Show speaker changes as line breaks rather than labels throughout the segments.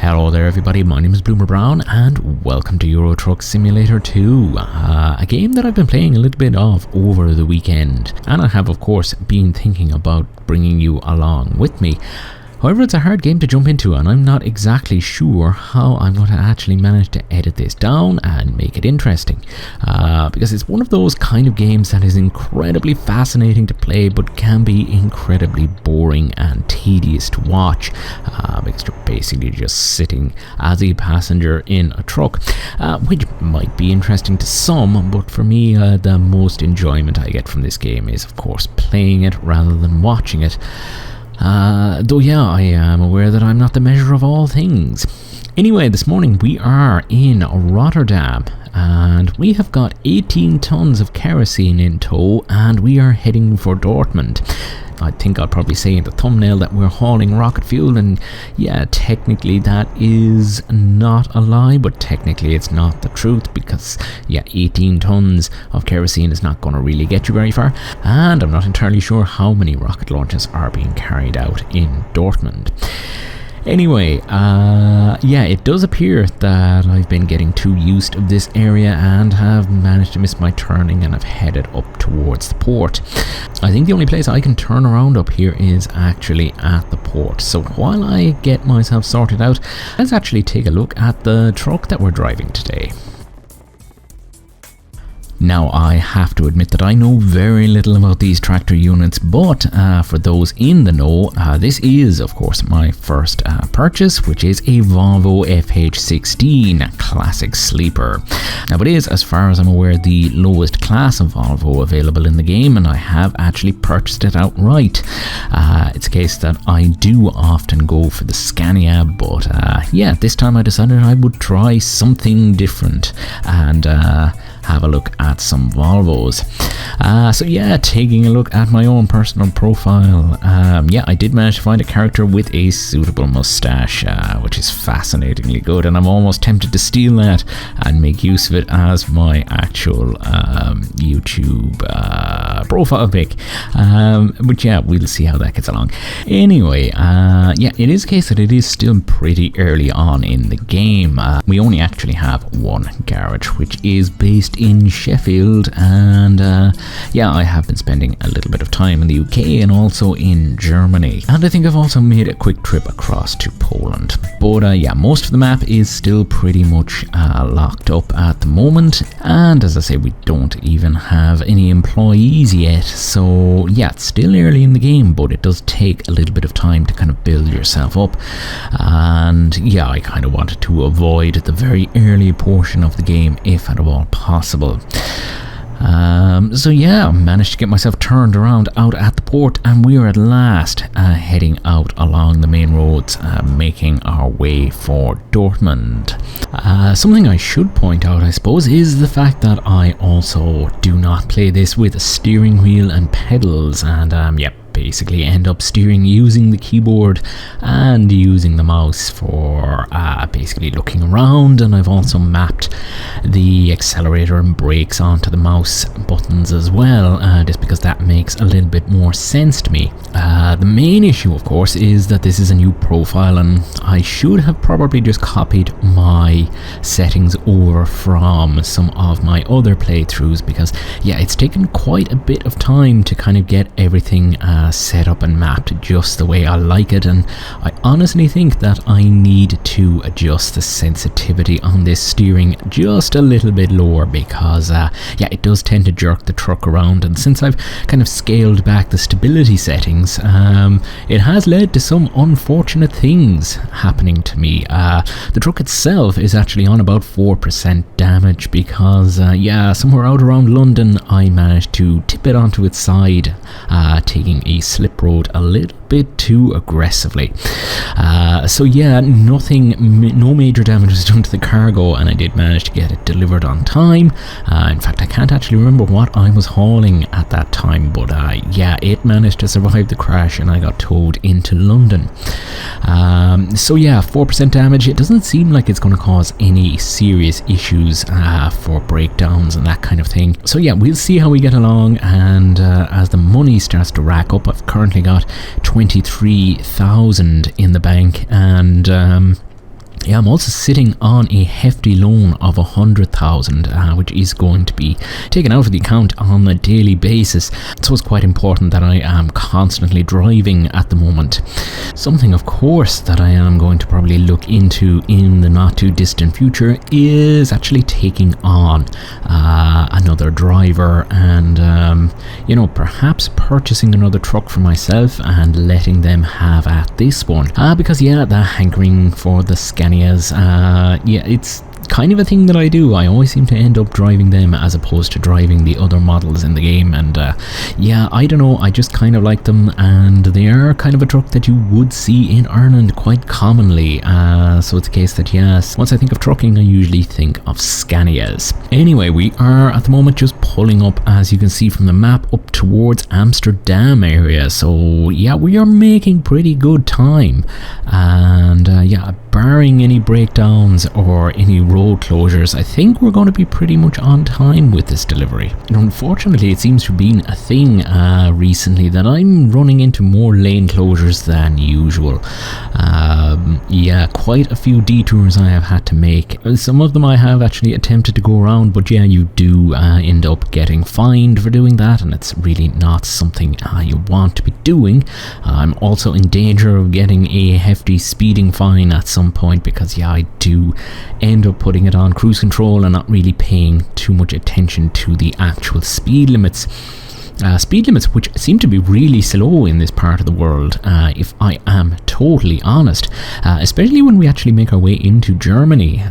Hello there everybody, my name is Bloomer Brown and welcome to Eurotruck Simulator 2, a game that I've been playing a little bit of over the weekend, and I have of course been thinking about bringing you along with me. However, it's a hard game to jump into and I'm not exactly sure how I'm going to actually manage to edit this down and make it interesting, because it's one of those kind of games that is incredibly fascinating to play but can be incredibly boring and tedious to watch, because you're basically just sitting as a passenger in a truck, which might be interesting to some, but for me the most enjoyment I get from this game is of course playing it rather than watching it. Though yeah, I am aware that I'm not the measure of all things. Anyway, this morning we are in Rotterdam and we have got 18 tons of kerosene in tow and we are heading for Dortmund. I think I'll probably say in the thumbnail that we're hauling rocket fuel, and yeah, technically that is not a lie, but technically it's not the truth because yeah, 18 tons of kerosene is not going to really get you very far, and I'm not entirely sure how many rocket launches are being carried out in Dortmund. Anyway, yeah, it does appear that I've been getting too used to this area and have managed to miss my turning and I've headed up towards the port. I think the only place I can turn around up here is actually at the port. So while I get myself sorted out, let's actually take a look at the truck that we're driving today. Now, I have to admit that I know very little about these tractor units, but for those in the know, this is of course my first purchase, which is a Volvo FH16 Classic Sleeper. Now it is, as far as I'm aware, the lowest class of Volvo available in the game, and I have actually purchased it outright. It's a case that I do often go for the Scania, but yeah, this time I decided I would try something different and have a look at some Volvos. So yeah, taking a look at my own personal profile, yeah, I did manage to find a character with a suitable mustache, which is fascinatingly good, and I'm almost tempted to steal that and make use of it as my actual YouTube profile pic. But yeah, we'll see how that gets along. Anyway, yeah, it is a case that it is still pretty early on in the game. We only actually have one garage, which is based in Sheffield, and yeah, I have been spending a little bit of time in the UK and also in Germany, and I think I've also made a quick trip across to Poland. But yeah, most of the map is still pretty much locked up at the moment, and as I say, we don't even have any employees yet, so yeah, it's still early in the game, but it does take a little bit of time to kind of build yourself up, and yeah, I kind of wanted to avoid the very early portion of the game if at all possible. So yeah, managed to get myself turned around out at the port, and we are at last heading out along the main roads, making our way for Dortmund. Something I should point out, I suppose, is the fact that I also do not play this with a steering wheel and pedals, and yeah, basically end up steering using the keyboard and using the mouse for basically looking around, and I've also mapped the accelerator and brakes onto the mouse buttons as well, just because that makes a little bit more sense to me. The main issue of course is that this is a new profile, and I should have probably just copied my settings over from some of my other playthroughs, because yeah, it's taken quite a bit of time to kind of get everything set up and mapped just the way I like it, and I honestly think that I need to adjust the sensitivity on this steering just a little bit lower, because yeah, it does tend to jerk the truck around, and since I've kind of scaled back the stability settings, it has led to some unfortunate things happening to me. The truck itself is actually on about 4% damage because yeah, somewhere out around London I managed to tip it onto its side, taking a slip road a little bit too aggressively. So yeah, no major damage was done to the cargo, and I did manage to get it delivered on time. In fact, I can't actually remember what I was hauling at that time, but yeah, it managed to survive the crash and I got towed into London. So yeah, 4% damage. It doesn't seem like it's going to cause any serious issues for breakdowns and that kind of thing. So yeah, we'll see how we get along, and as the money starts to rack up, I've currently got 23,000 in the bank, and Yeah, I'm also sitting on a hefty loan of 100,000, which is going to be taken out of the account on a daily basis. So it's quite important that I am constantly driving at the moment. Something, of course, that I am going to probably look into in the not too distant future is actually taking on another driver and, perhaps purchasing another truck for myself and letting them have at this one. Because, the hankering for the Scanias, it's kind of a thing that I do. I always seem to end up driving them as opposed to driving the other models in the game, and I don't know, I just kind of like them, and they are kind of a truck that you would see in Ireland quite commonly, so it's a case that yes, once I think of trucking I usually think of Scanias. Anyway, we are at the moment just pulling up, as you can see from the map, up towards Amsterdam area, so yeah, we are making pretty good time, and barring any breakdowns or any road closures, I think we're going to be pretty much on time with this delivery. And unfortunately, it seems to have been a thing recently that I'm running into more lane closures than usual. Quite a few detours I have had to make. Some of them I have actually attempted to go around, but you do end up getting fined for doing that, and it's really not something you want to be doing. I'm also in danger of getting a hefty speeding fine at some point because I do end up putting it on cruise control and not really paying too much attention to the actual speed limits. Speed limits which seem to be really slow in this part of the world, if I am totally honest, especially when we actually make our way into Germany.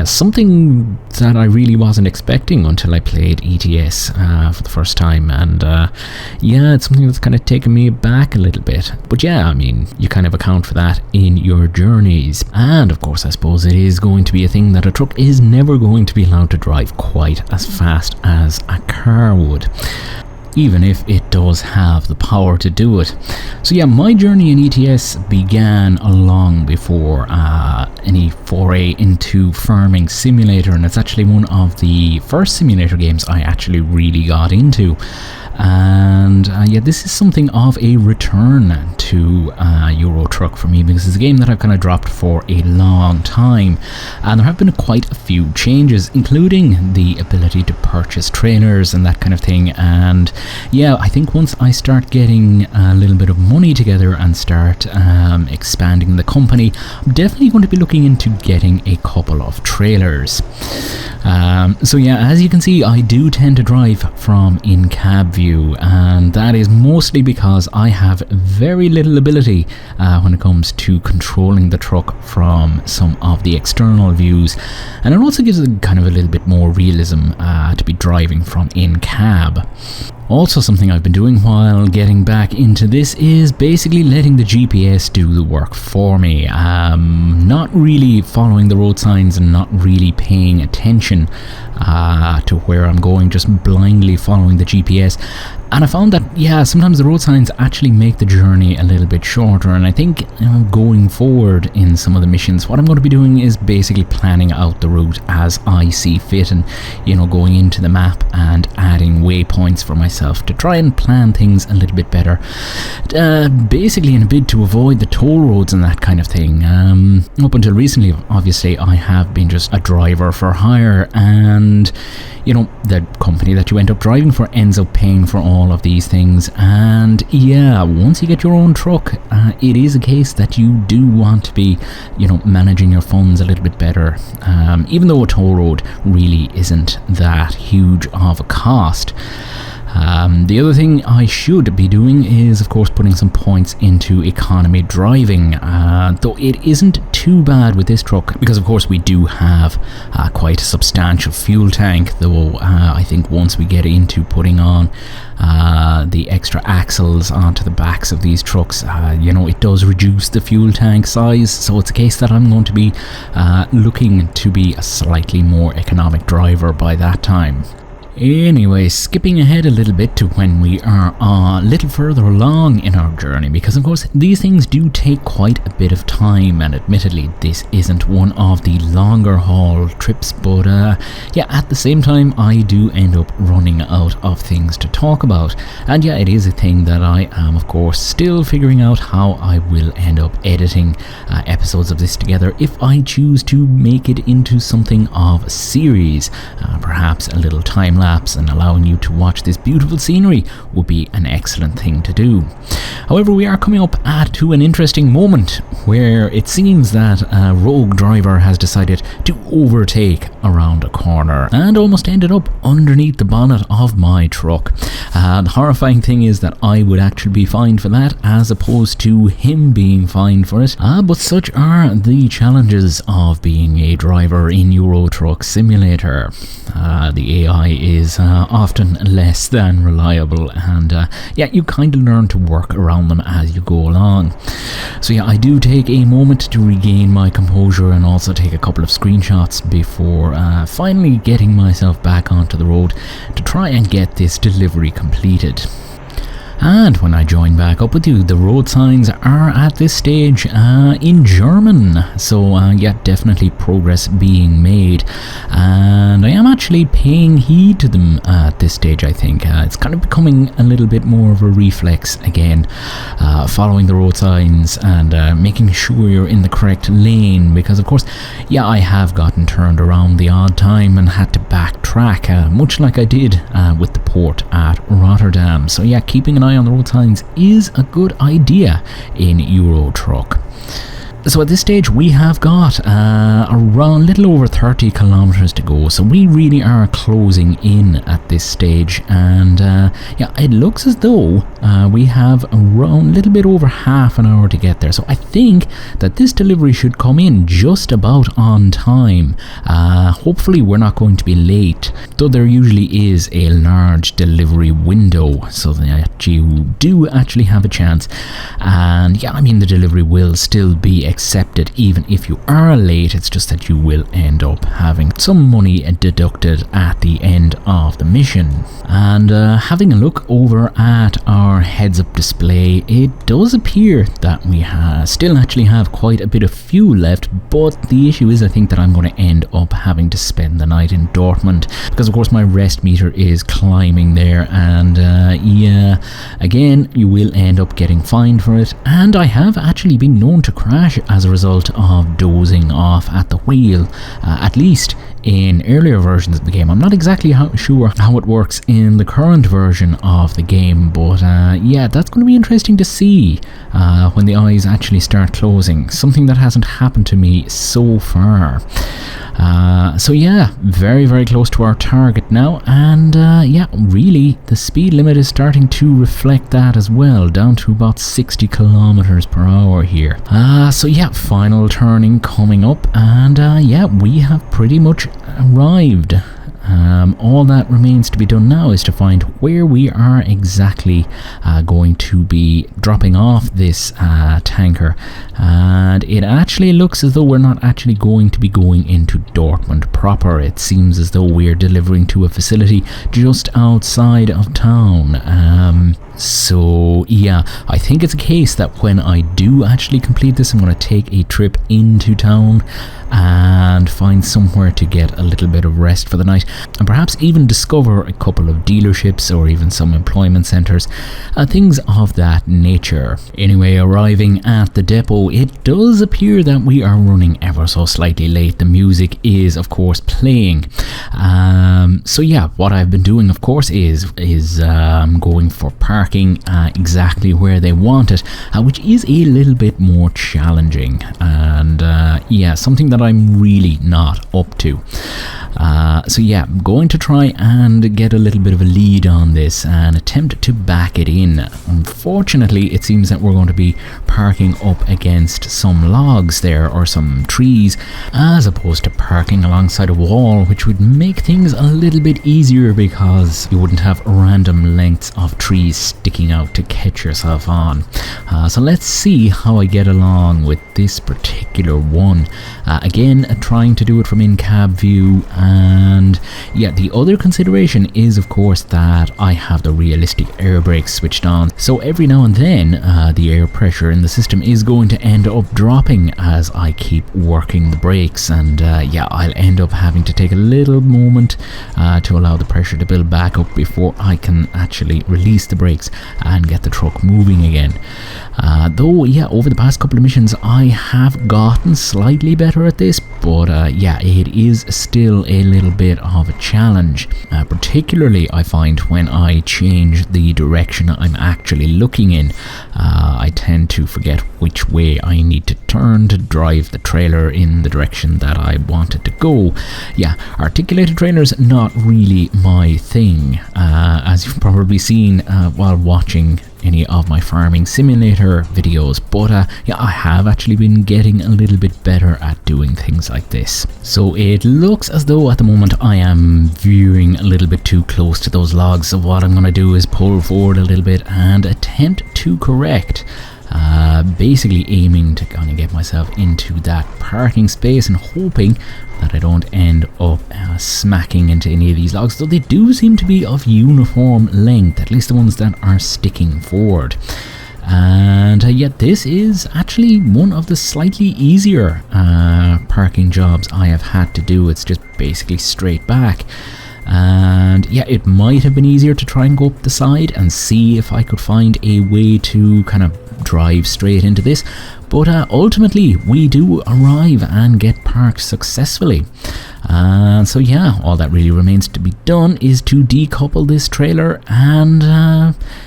Something that I really wasn't expecting until I played ETS for the first time, and it's something that's kind of taken me back a little bit. But you kind of account for that in your journeys, and of course I suppose it is going to be a thing that a truck is never going to be allowed to drive quite as fast as a car would, even if it does have the power to do it. So my journey in ETS began long before any foray into Farming Simulator, and it's actually one of the first simulator games I actually really got into. And this is something of a return to Eurotruck for me, because it's a game that I've kind of dropped for a long time, and there have been quite a few changes, including the ability to purchase trailers and that kind of thing. And I think once I start getting a little bit of money together and start expanding the company, I'm definitely going to be looking into getting a couple of trailers. As you can see, I do tend to drive from in-cab view, and that is mostly because I have very little ability when it comes to controlling the truck from some of the external views, and it also gives it kind of a little bit more realism to be driving from in-cab. Also, something I've been doing while getting back into this is basically letting the GPS do the work for me. Not really following the road signs and not really paying attention to where I'm going, just blindly following the GPS. And I found that, sometimes the road signs actually make the journey a little bit shorter, and I think going forward in some of the missions, what I'm going to be doing is basically planning out the route as I see fit, and going into the map and adding waypoints for myself to try and plan things a little bit better, basically in a bid to avoid the toll roads and that kind of thing. Up until recently, obviously, I have been just a driver for hire, and the company that you end up driving for ends up paying for all of these things. And once you get your own truck, it is a case that you do want to be managing your funds a little bit better, even though a toll road really isn't that huge of a cost. The other thing I should be doing is, of course, putting some points into economy driving, though it isn't too bad with this truck, because of course we do have quite a substantial fuel tank, though I think once we get into putting on the extra axles onto the backs of these trucks, it does reduce the fuel tank size, so it's a case that I'm going to be looking to be a slightly more economic driver by that time. Anyway, skipping ahead a little bit to when we are a little further along in our journey, because of course these things do take quite a bit of time, and admittedly this isn't one of the longer haul trips, but yeah, at the same time I do end up running out of things to talk about, and yeah, it is a thing that I am of course still figuring out how I will end up editing episodes of this together if I choose to make it into something of a series. Perhaps a little time lapse and allowing you to watch this beautiful scenery would be an excellent thing to do. However, we are coming up to an interesting moment where it seems that a rogue driver has decided to overtake around a corner and almost ended up underneath the bonnet of my truck. The horrifying thing is that I would actually be fined for that as opposed to him being fined for it. But such are the challenges of being a driver in Eurotruck Simulator. The AI is often less than reliable, and yeah, you kind of learn to work around them as you go along. So yeah, I do take a moment to regain my composure and also take a couple of screenshots before finally getting myself back onto the road to try and get this delivery completed. And when I join back up with you, the road signs are at this stage in German, so yeah, definitely progress being made, and I am actually paying heed to them at this stage. I think it's kind of becoming a little bit more of a reflex again, following the road signs and making sure you're in the correct lane, because of course, yeah, I have gotten turned around the odd time and had to backtrack, much like I did with the port at Rotterdam. So yeah, keeping an eye on the road signs is a good idea in Eurotruck. So at this stage we have got around a little over 30 kilometers to go, so we really are closing in at this stage, and yeah, it looks as though we have around a little bit over half an hour to get there. So I think that this delivery should come in just about on time. Hopefully we're not going to be late, though there usually is a large delivery window so that you do actually have a chance. And yeah, I mean, the delivery will still be accepted even if you are late. It's just that you will end up having some money deducted at the end of the mission. And having a look over at our heads up display, it does appear that we still actually have quite a bit of fuel left, but the issue is I think that I'm going to end up having to spend the night in Dortmund, because of course my rest meter is climbing there, and yeah, again, you will end up getting fined for it, and I have actually been known to crash as a result of dozing off at the wheel, at least in earlier versions of the game. I'm not exactly sure how it works in the current version of the game, but yeah, that's going to be interesting to see when the eyes actually start closing, something that hasn't happened to me so far. So yeah, very, very close to our target now, and yeah, really the speed limit is starting to reflect that as well, down to about 60 kilometers per hour here. So yeah, final turning coming up, and yeah, we have pretty much arrived. All that remains to be done now is to find where we are exactly going to be dropping off this tanker, and it actually looks as though we're not actually going to be going into Dortmund proper. It seems as though we're delivering to a facility just outside of town. So yeah, I think it's a case that when I do actually complete this, I'm going to take a trip into town and find somewhere to get a little bit of rest for the night, and perhaps even discover a couple of dealerships or even some employment centres, things of that nature. Anyway, arriving at the depot, it does appear that we are running ever so slightly late. The music is of course playing. So yeah, what I've been doing of course is going for parking exactly where they want it, which is a little bit more challenging, and yeah, something that I'm really not up to. So yeah, I'm going to try and get a little bit of a lead on this and attempt to back it in. Unfortunately, it seems that we're going to be parking up against some logs there, or some trees, as opposed to parking alongside a wall, which would make things a little bit easier because you wouldn't have random lengths of trees sticking out to catch yourself on. So let's see how I get along with this particular one. Again, trying to do it from in-cab view, and yeah, the other consideration is of course that I have the realistic air brakes switched on, so every now and then the air pressure in the system is going to end up dropping as I keep working the brakes, and yeah, I'll end up having to take a little moment to allow the pressure to build back up before I can actually release the brakes and get the truck moving again. Though, yeah, over the past couple of missions I have gotten slightly better at this, but yeah, it is still a little bit of a challenge. Particularly I find when I change the direction I'm actually looking in, I tend to forget which way I need to turn to drive the trailer in the direction that I want it to go. Yeah, articulated trailers not really my thing, as you've probably seen while watching any of my farming simulator videos, but yeah, I have actually been getting a little bit better at doing things like this. So it looks as though at the moment I am veering a little bit too close to those logs, so what I'm going to do is pull forward a little bit and attempt to correct. Basically aiming to kind of get myself into that parking space and hoping that I don't end up smacking into any of these logs, though they do seem to be of uniform length, at least the ones that are sticking forward. And yet this is actually one of the slightly easier parking jobs I have had to do. It's just basically straight back. And yeah, it might have been easier to try and go up the side and see if I could find a way to kind of drive straight into this, but ultimately we do arrive and get parked successfully. So yeah, all that really remains to be done is to decouple this trailer and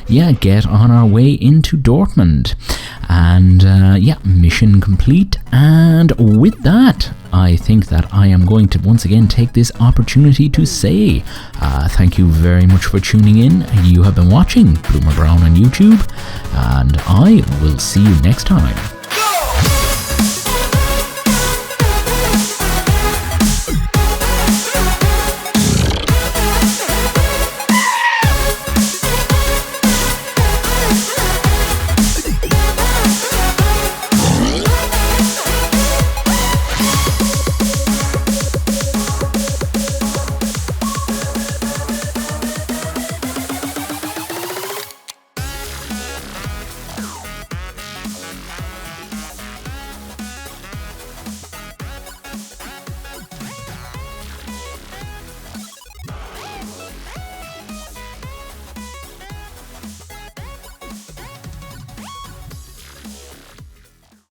yeah, get on our way into Dortmund. And yeah, mission complete. And with that, I think that I am going to once again take this opportunity to say thank you very much for tuning in. You have been watching Bloomer Brown on YouTube, and I will see you next time.